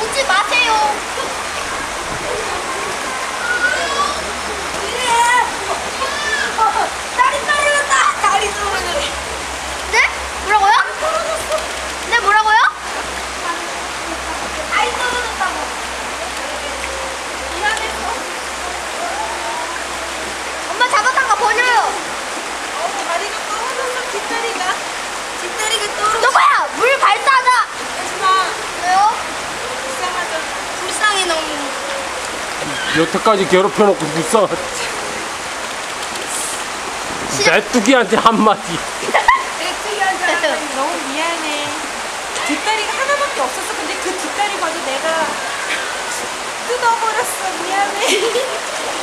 오지 마세요. 다리 떨어졌다. 다리 떨어졌네. 네? 뭐라고요? 네, 뭐라고요? 다리 떨어졌다고. 미안해서. 엄마 잘못한 거 버려요. 다리가 떨어졌어. 뒷다리가. 뒷다리가 떨어졌어. 누구야? 물 발사하자. 하지마. 왜요? 불쌍하잖아. 불쌍해 너무. 여태까지 괴롭혀놓고 불쌍하지. 메뚜기한테 한마디. 특이한 사람 너무 미안해. 뒷다리가 하나밖에 없었어. 근데 그 뒷다리 가지고 내가 뜯어버렸어. 미안해.